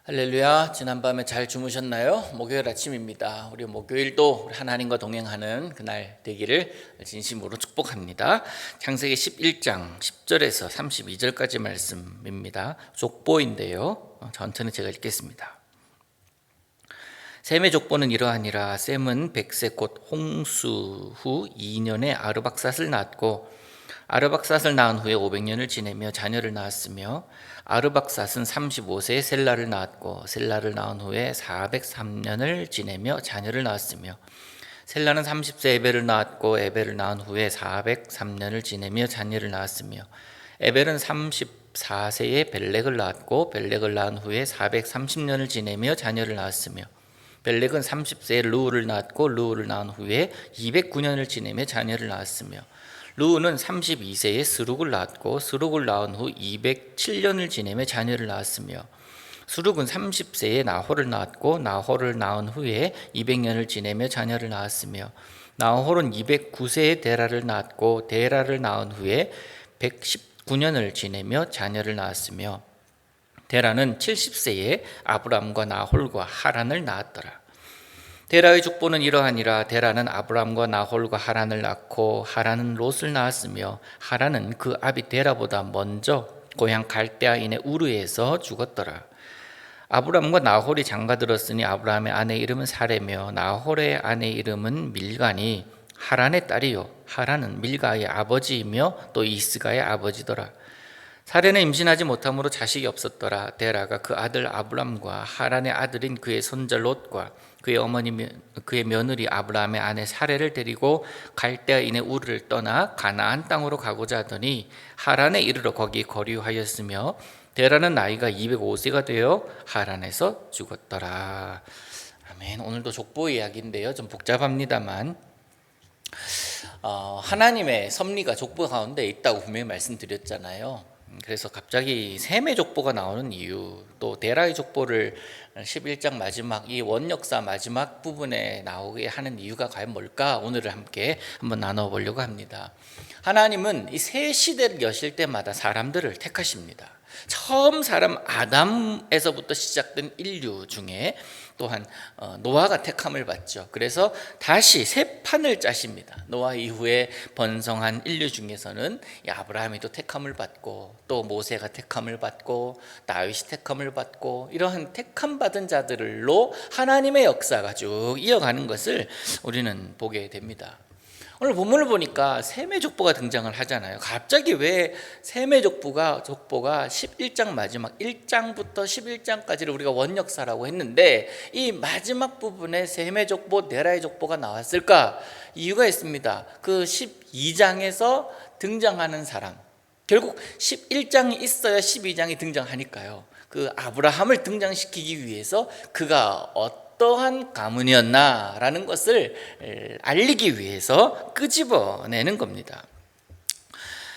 할렐루야. 지난밤에 잘 주무셨나요? 목요일 아침입니다. 우리 목요일도 하나님과 동행하는 그날 되기를 진심으로 축복합니다. 창세기 11장 10절에서 32절까지 말씀입니다. 족보인데요, 전체는 제가 읽겠습니다. 셈의 족보는 이러하니라. 셈은 백세 곧 홍수 후 2년에 아르박삿을 낳았고, 아르박삿을 낳은 후에 500년을 지내며 자녀를 낳았으며, 아르박삿은 35세에 셀라를 낳았고, 셀라를 낳은 후에 403년을 지내며 자녀를 낳았으며, 셀라는 30세 에벨을 낳았고, 에벨을 낳은 후에 403년을 지내며 자녀를 낳았으며, 에벨은 34세에 벨렉을 낳았고, 벨렉을 낳은 후에 430년을 지내며 자녀를 낳았으며, 벨렉은 30세에 르우를 낳았고, 르우를 낳은 후에 209년을 지내며 자녀를 낳았으며, 르우는 32세에 스룩을 낳았고, 스룩을 낳은 후 207년을 지내며 자녀를 낳았으며, 스룩은 30세에 나홀을 낳았고, 나홀을 낳은 후에 200년을 지내며 자녀를 낳았으며, 나홀은 209세에 데라를 낳았고, 데라를 낳은 후에 119년을 지내며 자녀를 낳았으며, 데라는 70세에 아브람과 나홀과 하란을 낳았더라. 데라의 족보는 이러하니라. 데라는 아브람과 나홀과 하란을 낳고, 하란은 롯을 낳았으며, 하란은 그 아비 데라보다 먼저 고향 갈대아인의 우르에서 죽었더라. 아브람과 나홀이 장가들었으니 아브람의 아내 이름은 사레며, 나홀의 아내 이름은 밀가니 하란의 딸이요, 하란은 밀가의 아버지이며 또 이스가의 아버지더라. 사레는 임신하지 못함으로 자식이 없었더라. 데라가 그 아들 아브람과 하란의 아들인 그의 손자 롯과 그의 어머니 그의 며느리 아브람의 아내 사레를 데리고 갈대아인의 우르를 떠나 가나안 땅으로 가고자 하더니 하란에 이르러 거기 거류하였으며, 데라는 나이가 205세가 되어 하란에서 죽었더라. 아멘. 오늘도 족보 이야기인데요, 좀 복잡합니다만 하나님의 섭리가 족보 가운데 있다고 분명히 말씀드렸잖아요. 그래서 갑자기 셈의 족보가 나오는 이유, 또 데라의 족보를 11장 마지막 이 원역사 마지막 부분에 나오게 하는 이유가 과연 뭘까? 오늘을 함께 한번 나눠보려고 합니다. 하나님은 이 새 시대를 여실 때마다 사람들을 택하십니다. 처음 사람 아담에서부터 시작된 인류 중에 또한 노아가 택함을 받죠. 그래서 다시 새 판을 짜십니다. 노아 이후에 번성한 인류 중에서는 아브라함이 또 택함을 받고, 또 모세가 택함을 받고, 다윗이 택함을 받고, 이러한 택함 받은 자들로 하나님의 역사가 쭉 이어가는 것을 우리는 보게 됩니다. 오늘 본문을 보니까 셈의 족보가 등장을 하잖아요. 갑자기 왜 셈의 족보가 11장 마지막 1장부터 11장까지를 우리가 원역사라고 했는데 이 마지막 부분에 셈의 족보, 데라의 족보가 나왔을까? 이유가 있습니다. 그 12장에서 등장하는 사람, 결국 11장이 있어야 12장이 등장하니까요. 그 아브라함을 등장시키기 위해서 그가 어떠한 가문이었나라는 것을 알리기 위해서 끄집어내는 겁니다.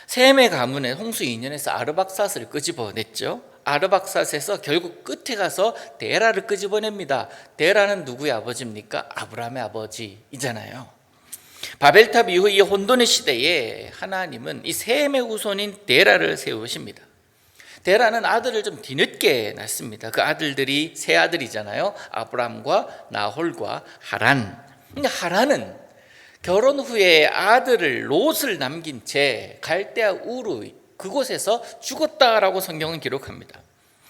셈의 가문의 홍수 2년에서 아르박삿을 끄집어냈죠. 아르박삿에서 결국 끝에 가서 데라를 끄집어냅니다. 데라는 누구의 아버지입니까? 아브라함의 아버지이잖아요. 바벨탑 이후 이 혼돈의 시대에 하나님은 이 셈의 후손인 데라를 세우십니다. 데라는 아들을 좀 뒤늦게 낳습니다. 그 아들들이 세 아들이잖아요. 아브람과 나홀과 하란. 하란은 결혼 후에 아들을 롯을 남긴 채 갈대아 우르 그곳에서 죽었다라고 성경은 기록합니다.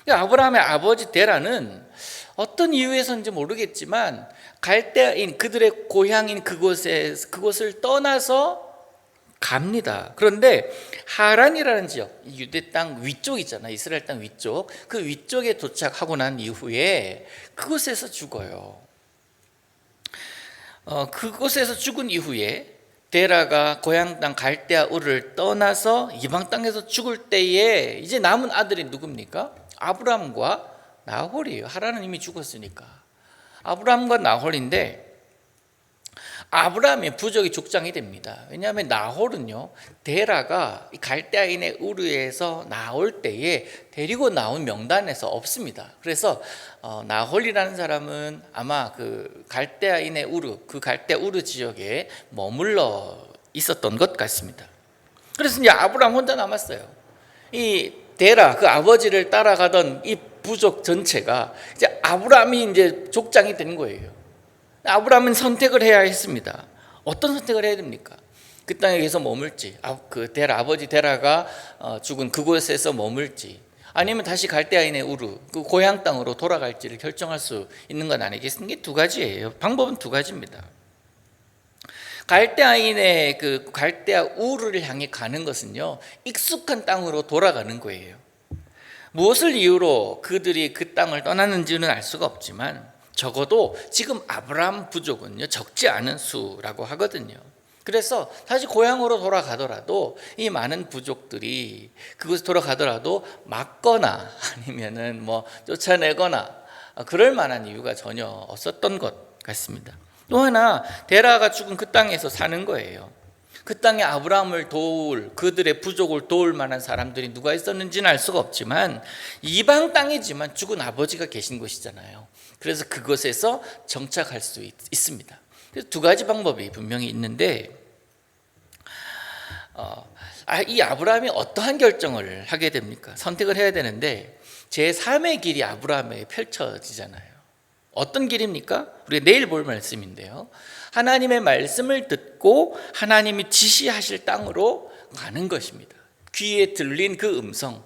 아브라함의 아버지 데라는 어떤 이유에서인지 모르겠지만 갈대아인 그들의 고향인 그곳을 떠나서 갑니다. 그런데 하란이라는 지역, 유대 땅 위쪽 있잖아요. 이스라엘 땅 위쪽. 그 위쪽에 도착하고 난 이후에 그곳에서 죽어요. 그곳에서 죽은 이후에 데라가 고향 땅 갈대아 우르를 떠나서 이방 땅에서 죽을 때에 이제 남은 아들이 누굽니까? 아브람과 나홀이에요. 하란은 이미 죽었으니까. 아브람과 나홀인데 아브라함의 부족이 족장이 됩니다. 왜냐하면 나홀은요, 데라가 갈대아인의 우르에서 나올 때에 데리고 나온 명단에서 없습니다. 그래서 나홀이라는 사람은 아마 그 갈대아인의 우르, 그 갈대아 우르 지역에 머물러 있었던 것 같습니다. 그래서 이제 아브라함 혼자 남았어요. 이 데라, 그 아버지를 따라가던 이 부족 전체가 이제 아브라함이 이제 족장이 된 거예요. 아브라함은 선택을 해야 했습니다. 어떤 선택을 해야 됩니까? 그 땅에 계서 머물지, 아버지 데라가 죽은 그곳에서 머물지, 아니면 다시 갈대아인의 우르, 그 고향 땅으로 돌아갈지를 결정할 수 있는 건 아니겠습니까? 이게 두 가지예요. 방법은 두 가지입니다. 갈대아인의 그 갈대아 우르를 향해 가는 것은요, 익숙한 땅으로 돌아가는 거예요. 무엇을 이유로 그들이 그 땅을 떠났는지는 알 수가 없지만 적어도 지금 아브라함 부족은요, 적지 않은 수라고 하거든요. 그래서 다시 고향으로 돌아가더라도 이 많은 부족들이 그곳에 돌아가더라도 막거나 아니면은 뭐 쫓아내거나 그럴 만한 이유가 전혀 없었던 것 같습니다. 또 하나, 데라가 죽은 그 땅에서 사는 거예요. 그 땅에 아브라함을 도울, 그들의 부족을 도울 만한 사람들이 누가 있었는지는 알 수가 없지만 이방 땅이지만 죽은 아버지가 계신 곳이잖아요. 그래서 그곳에서 정착할 수 있습니다. 그래서 두 가지 방법이 분명히 있는데 이 아브라함이 어떠한 결정을 하게 됩니까? 선택을 해야 되는데 제3의 길이 아브라함에게 펼쳐지잖아요. 어떤 길입니까? 우리가 내일 볼 말씀인데요, 하나님의 말씀을 듣고 하나님이 지시하실 땅으로 가는 것입니다. 귀에 들린 그 음성,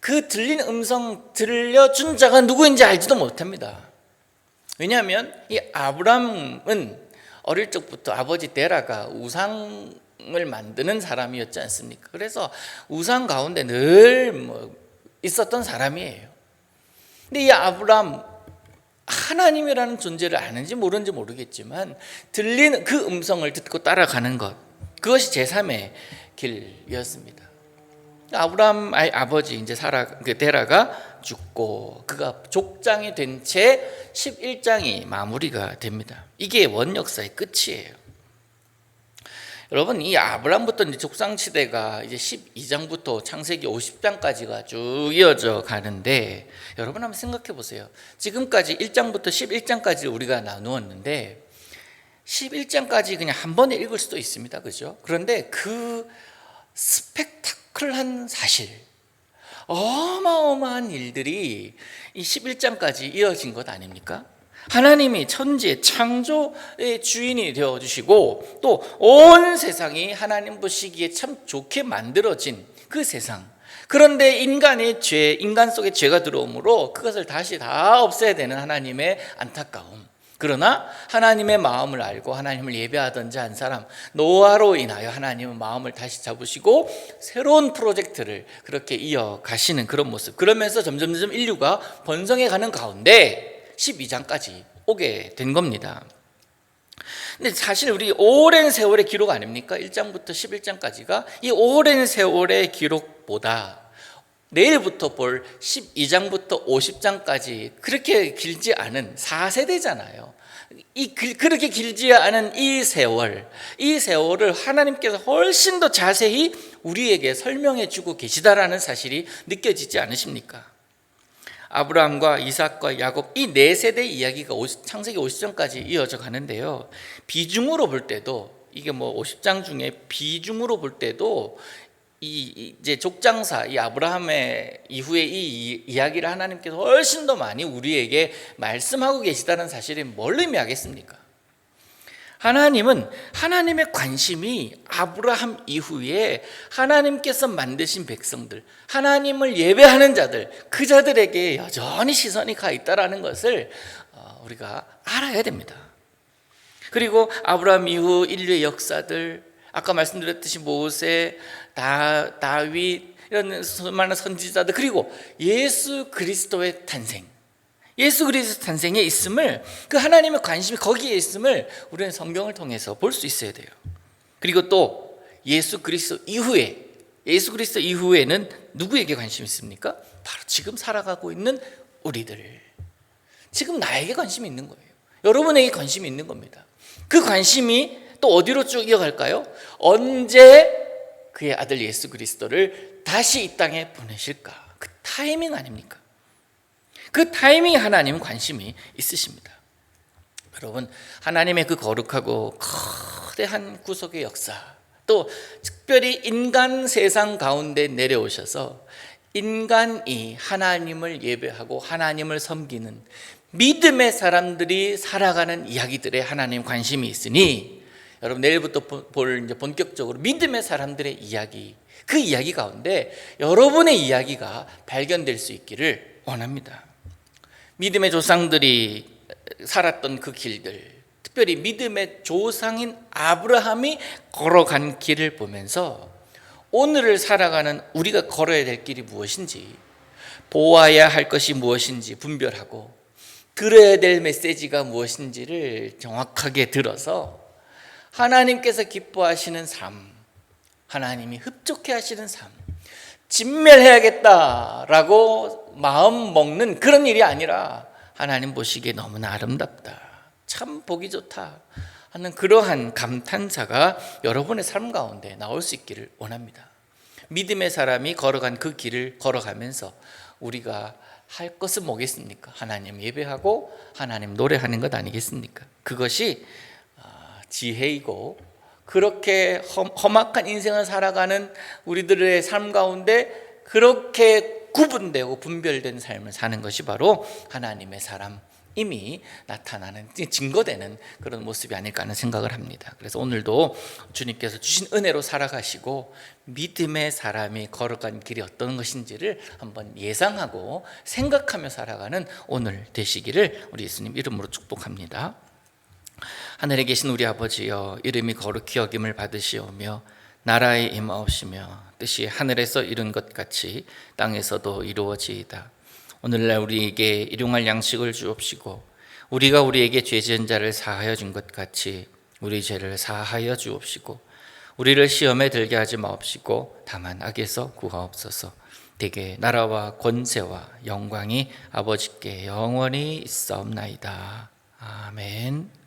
그 들린 음성 들려준 자가 누구인지 알지도 못합니다. 왜냐하면 이 아브라함은 어릴 적부터 아버지 데라가 우상을 만드는 사람이었지 않습니까? 그래서 우상 가운데 늘 있었던 사람이에요. 근데 이 아브라함, 하나님이라는 존재를 아는지 모르는지 모르겠지만 들리는 그 음성을 듣고 따라가는 것, 그것이 제3의 길이었습니다. 아브라함 아버지 이제 데라가 죽고 그가 족장이 된 채 11장이 마무리가 됩니다. 이게 원역사의 끝이에요. 여러분, 이 아브라함부터 이제 족장 시대가 이제 12장부터 창세기 50장까지가 쭉 이어져 가는데, 여러분 한번 생각해 보세요. 지금까지 1장부터 11장까지 우리가 나누었는데 11장까지 그냥 한 번에 읽을 수도 있습니다. 그죠? 그런데 그 스펙타클한 사실, 어마어마한 일들이 이 11장까지 이어진 것 아닙니까? 하나님이 천지의 창조의 주인이 되어주시고 또 온 세상이 하나님 보시기에 참 좋게 만들어진 그 세상, 그런데 인간 속에 죄가 들어오므로 그것을 다시 다 없애야 되는 하나님의 안타까움, 그러나 하나님의 마음을 알고 하나님을 예배하던 자 한 사람 노아로 인하여 하나님은 마음을 다시 잡으시고 새로운 프로젝트를 그렇게 이어가시는 그런 모습, 그러면서 점점 인류가 번성해 가는 가운데 12장까지 오게 된 겁니다. 근데 사실 우리 오랜 세월의 기록 아닙니까? 1장부터 11장까지가 이 오랜 세월의 기록보다 내일부터 볼 12장부터 50장까지 그렇게 길지 않은 4세대잖아요. 그렇게 길지 않은 이 세월을 하나님께서 훨씬 더 자세히 우리에게 설명해 주고 계시다라는 사실이 느껴지지 않으십니까? 아브라함과 이삭과 야곱, 이 네 세대의 이야기가 창세기 50장까지 이어져 가는데요, 비중으로 볼 때도 이게 50장 중에 비중으로 볼 때도 이제 족장사, 이 아브라함의 이후에 이 이야기를 하나님께서 훨씬 더 많이 우리에게 말씀하고 계시다는 사실이 뭘 의미하겠습니까? 하나님은, 하나님의 관심이 아브라함 이후에 하나님께서 만드신 백성들, 하나님을 예배하는 자들, 그 자들에게 여전히 시선이 가 있다는 것을 우리가 알아야 됩니다. 그리고 아브라함 이후 인류의 역사들, 아까 말씀드렸듯이 모세, 다윗, 이런 수많은 선지자들, 그리고 예수 그리스도의 탄생, 예수 그리스도 탄생에 있음을, 그 하나님의 관심이 거기에 있음을 우리는 성경을 통해서 볼 수 있어야 돼요. 그리고 또 예수 그리스도 이후에는 누구에게 관심이 있습니까? 바로 지금 살아가고 있는 우리들, 지금 나에게 관심이 있는 거예요. 여러분에게 관심이 있는 겁니다. 그 관심이 또 어디로 쭉 이어갈까요? 언제 그의 아들 예수 그리스도를 다시 이 땅에 보내실까? 그 타이밍 아닙니까? 그 타이밍에 하나님은 관심이 있으십니다. 여러분, 하나님의 그 거룩하고 거대한 구속의 역사, 또 특별히 인간 세상 가운데 내려오셔서 인간이 하나님을 예배하고 하나님을 섬기는 믿음의 사람들이 살아가는 이야기들에 하나님 관심이 있으니 여러분 내일부터 볼 이제 본격적으로 믿음의 사람들의 이야기, 그 이야기 가운데 여러분의 이야기가 발견될 수 있기를 원합니다. 믿음의 조상들이 살았던 그 길들, 특별히 믿음의 조상인 아브라함이 걸어간 길을 보면서 오늘을 살아가는 우리가 걸어야 될 길이 무엇인지, 보아야 할 것이 무엇인지 분별하고 들어야 될 메시지가 무엇인지를 정확하게 들어서 하나님께서 기뻐하시는 삶, 하나님이 흡족해 하시는 삶, 진멸해야겠다라고 마음 먹는 그런 일이 아니라 하나님 보시기에 너무나 아름답다, 참 보기 좋다 하는 그러한 감탄사가 여러분의 삶 가운데 나올 수 있기를 원합니다. 믿음의 사람이 걸어간 그 길을 걸어가면서 우리가 할 것은 뭐겠습니까? 하나님 예배하고 하나님 노래하는 것 아니겠습니까? 그것이 지혜이고, 그렇게 험악한 인생을 살아가는 우리들의 삶 가운데 그렇게 구분되고 분별된 삶을 사는 것이 바로 하나님의 사람임이 나타나는, 증거되는 그런 모습이 아닐까 하는 생각을 합니다. 그래서 오늘도 주님께서 주신 은혜로 살아가시고 믿음의 사람이 걸어간 길이 어떤 것인지를 한번 예상하고 생각하며 살아가는 오늘 되시기를 우리 예수님 이름으로 축복합니다. 하늘에 계신 우리 아버지여, 이름이 거룩히 여김을 받으시오며 나라의 임하옵시며 뜻이 하늘에서 이룬 것 같이 땅에서도 이루어지이다. 오늘날 우리에게 일용할 양식을 주옵시고 우리가 우리에게 죄 지은 자를 사하여 준 것 같이 우리 죄를 사하여 주옵시고 우리를 시험에 들게 하지 마옵시고 다만 악에서 구하옵소서. 대개 나라와 권세와 영광이 아버지께 영원히 있사옵나이다. 아멘.